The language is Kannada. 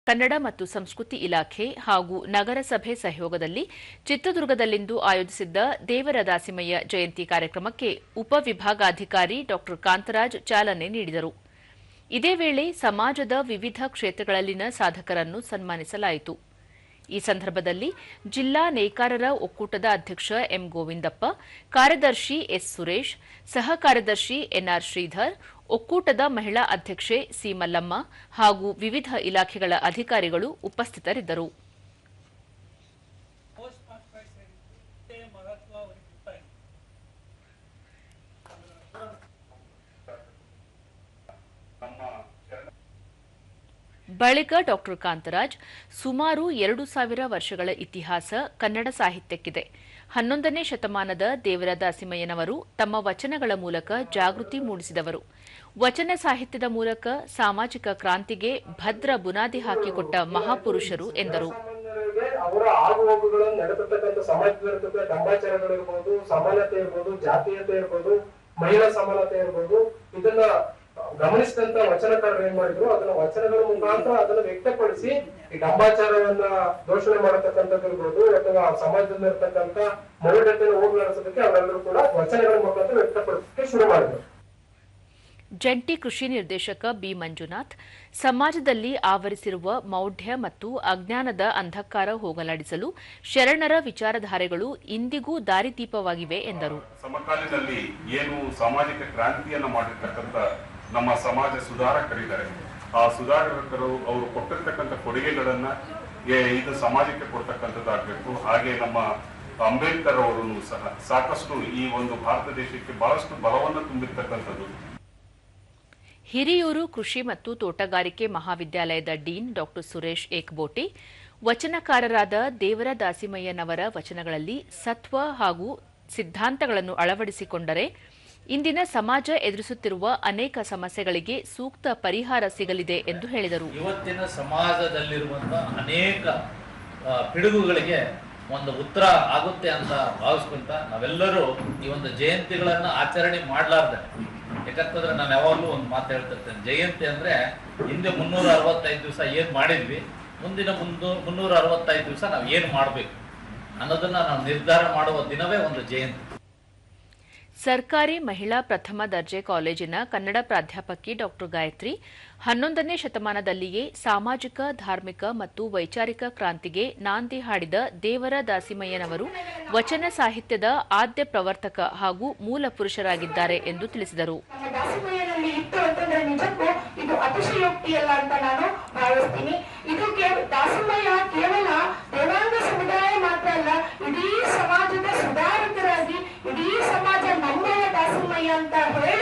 ಕನ್ನಡ ಮತ್ತು ಸಂಸ್ಕೃತಿ ಇಲಾಖೆ ಹಾಗೂ ನಗರಸಭೆ ಸಹಯೋಗದಲ್ಲಿ ಚಿತ್ರದುರ್ಗದಲ್ಲಿಂದು ಆಯೋಜಿಸಿದ್ದ ದೇವರ ದಾಸಿಮಯ್ಯ ಜಯಂತಿ ಕಾರ್ಯಕ್ರಮಕ್ಕೆ ಉಪವಿಭಾಗಾಧಿಕಾರಿ ಡಾ ಕಾಂತರಾಜ್ ಚಾಲನೆ ನೀಡಿದರು. ಇದೇ ವೇಳೆ ಸಮಾಜದ ವಿವಿಧ ಕ್ಷೇತ್ರಗಳಲ್ಲಿನ ಸಾಧಕರನ್ನು ಸನ್ಮಾನಿಸಲಾಯಿತು. ಈ ಸಂದರ್ಭದಲ್ಲಿ ಜಿಲ್ಲಾ ನೇಕಾರರ ಒಕ್ಕೂಟದ ಅಧ್ಯಕ್ಷ ಎಂ ಗೋವಿಂದಪ್ಪ, ಕಾರ್ಯದರ್ಶಿ ಎಸ್ ಸುರೇಶ್, ಸಹ ಕಾರ್ಯದರ್ಶಿ ಎನ್ಆರ್ ಶ್ರೀಧರ್, ಒಕ್ಕೂಟದ ಮಹಿಳಾ ಅಧ್ಯಕ್ಷೆ ಸಿ ಮಲ್ಲಮ್ಮ ಹಾಗೂ ವಿವಿಧ ಇಲಾಖೆಗಳ ಅಧಿಕಾರಿಗಳು ಉಪಸ್ಥಿತರಿದ್ದರು. ಬಳಿಕ ಡಾ ಕಾಂತರಾಜ್, ಸುಮಾರು 2000 ವರ್ಷಗಳ ಇತಿಹಾಸ ಕನ್ನಡ ಸಾಹಿತ್ಯಕ್ಕಿದೆ. 11ನೇ ಶತಮಾನದ ದೇವರ ದಾಸಿಮಯ್ಯನವರು ತಮ್ಮ ವಚನಗಳ ಮೂಲಕ ಜಾಗೃತಿ ಮೂಡಿಸಿದವರು. ವಚನ ಸಾಹಿತ್ಯದ ಮೂಲಕ ಸಾಮಾಜಿಕ ಕ್ರಾಂತಿಗೆ ಭದ್ರ ಬುನಾದಿ ಹಾಕಿಕೊಟ್ಟ ಮಹಾಪುರುಷರು ಎಂದರು. ಅವರ ಆಗುಹೋಗುಗಳನ್ನು ನಡೆಸತಕ್ಕಂಥ ಸಮಾಜದಲ್ಲಿರತಕ್ಕಂಥ ಡಂಬಾಚಾರಗಳಿರ್ಬೋದು, ಸಮಾನತೆ ಇರ್ಬೋದು, ಜಾತೀಯತೆ ಇರ್ಬೋದು, ಮಹಿಳಾ ಸಮಾನತೆ ಇರ್ಬೋದು, ಇದನ್ನ ಗಮನಿಸಿದಂತ ವಚನಕಾರರು ಏನ್ ಮಾಡಿದ್ರು, ಅದನ್ನ ವಚನಗಳ ಮುಖಾಂತರ ಅದನ್ನ ವ್ಯಕ್ತಪಡಿಸಿ ಈ ಡಂಬಾಚಾರವನ್ನ ದೋಷಣೆ ಮಾಡತಕ್ಕಂಥದ್ದು ಇರ್ಬೋದು ಅಥವಾ ಸಮಾಜದಲ್ಲಿ ಇರ್ತಕ್ಕಂಥ ಮೌಢ್ಯತೆಯನ್ನು ಹೋಗಲಾಡಿಸೋದಕ್ಕೆ ಅವರೆಲ್ಲರೂ ಕೂಡ ವಚನಗಳ ಮುಖಾಂತರ ವ್ಯಕ್ತಪಡಿಸಕ್ಕೆ ಶುರು ಮಾಡಿದ್ರು. ಜಂಟಿ ಕೃಷಿ ನಿರ್ದೇಶಕ ಬಿ ಮಂಜುನಾಥ್, ಸಮಾಜದಲ್ಲಿ ಆವರಿಸಿರುವ ಮೌಢ್ಯ ಮತ್ತು ಅಜ್ಞಾನದ ಅಂಧಕಾರ ಹೋಗಲಾಡಿಸಲು ಶರಣರ ವಿಚಾರಧಾರೆಗಳು ಇಂದಿಗೂ ದಾರಿದೀಪವಾಗಿವೆ ಎಂದರು. ಸಮಕಾಲೀನಲ್ಲಿ ಏನು ಸಾಮಾಜಿಕ ಕ್ರಾಂತಿಯನ್ನು ಮಾಡಿರ್ತಕ್ಕಂಥ ನಮ್ಮ ಸಮಾಜ ಸುಧಾರಕರಿದ್ದಾರೆ, ಆ ಸುಧಾರಕರು ಅವರು ಕೊಟ್ಟಿರ್ತಕ್ಕಂಥ ಕೊಡುಗೆಗಳನ್ನ ಇದು ಸಮಾಜಕ್ಕೆ ಕೊಡ್ತಕ್ಕಂಥದ್ದಾಗಬೇಕು. ಹಾಗೆ ನಮ್ಮ ಅಂಬೇಡ್ಕರ್ ಅವರು ಸಹ ಸಾಕಷ್ಟು ಈ ಒಂದು ಭಾರತ ದೇಶಕ್ಕೆ ಬಹಳಷ್ಟು ಬಲವನ್ನು ತುಂಬಿರ್ತಕ್ಕಂಥದ್ದು. ಹಿರಿಯೂರು ಕೃಷಿ ಮತ್ತು ತೋಟಗಾರಿಕೆ ಮಹಾವಿದ್ಯಾಲಯದ ಡೀನ್ ಡಾ ಸುರೇಶ್ ಏಕಬೋಟಿ, ವಚನಕಾರರಾದ ದೇವರ ದಾಸಿಮಯ್ಯನವರ ವಚನಗಳಲ್ಲಿ ಸತ್ವ ಹಾಗೂ ಸಿದ್ಧಾಂತಗಳನ್ನು ಅಳವಡಿಸಿಕೊಂಡರೆ ಇಂದಿನ ಸಮಾಜ ಎದುರಿಸುತ್ತಿರುವ ಅನೇಕ ಸಮಸ್ಯೆಗಳಿಗೆ ಸೂಕ್ತ ಪರಿಹಾರ ಸಿಗಲಿದೆ ಎಂದು ಹೇಳಿದರು. ಇವತ್ತಿನ ಸಮಾಜದಲ್ಲಿರುವಂತಹ ಅನೇಕ ಪಿಡುಗುಗಳಿಗೆ ಒಂದು ಉತ್ತರ ಆಗುತ್ತೆ ಅಂತ ಭಾವಿಸ್ಕೊಂತ ನಾವೆಲ್ಲರೂ ಈ ಒಂದು ಜಯಂತಿಗಳನ್ನ ಆಚರಣೆ ಮಾಡಲಾರ್ದೆ, ಯಾಕಂತಂದ್ರೆ ನಾನು ಯಾವಾಗಲೂ ಒಂದು ಮಾತು ಹೇಳ್ತಿರ್ತೇನೆ, ಜಯಂತಿ ಅಂದ್ರೆ ಹಿಂದೆ 365 ದಿವಸ ಏನ್ ಮಾಡಿದ್ವಿ, ಮುಂದಿನ 365 ದಿವಸ ನಾವು ಏನ್ ಮಾಡ್ಬೇಕು ಅನ್ನೋದನ್ನ ನಾವು ನಿರ್ಧಾರ ಮಾಡುವ ದಿನವೇ ಒಂದು ಜಯಂತಿ. ಸರ್ಕಾರಿ ಮಹಿಳಾ ಪ್ರಥಮ ದರ್ಜೆ ಕಾಲೇಜಿನ ಕನ್ನಡ ಪ್ರಾಧ್ಯಾಪಕಿ ಡಾ ಗಾಯತ್ರಿ, 11ನೇ ಶತಮಾನದಲ್ಲಿಯೇ ಸಾಮಾಜಿಕ, ಧಾರ್ಮಿಕ ಮತ್ತು ವೈಚಾರಿಕ ಕ್ರಾಂತಿಗೆ ನಾಂದಿ ಹಾಡಿದ ದೇವರ ದಾಸಿಮಯ್ಯನವರು ವಚನ ಸಾಹಿತ್ಯದ ಆದ್ಯ ಪ್ರವರ್ತಕ ಹಾಗೂ ಮೂಲ ಪುರುಷರಾಗಿದ್ದಾರೆ ಎಂದು ತಿಳಿಸಿದರು. ಇದು ಅತಿಶಯೋಕ್ತಿಯಲ್ಲ ಅಂತ ನಾನು ಭಾವಿಸ್ತೀನಿ. ಇದು ದಾಸಿಮಯ್ಯ ಕೇವಲ ದೇವಾಂಗ ಸಮುದಾಯ ಮಾತ್ರ ಅಲ್ಲ, ಇಡೀ ಸಮಾಜದ ಸುಧಾರಕರಾಗಿ ಇಡೀ ಸಮಾಜ ನಮ್ಮಯ್ಯ ದಾಸಿಮಯ್ಯ ಅಂತ ಹೇಳಿ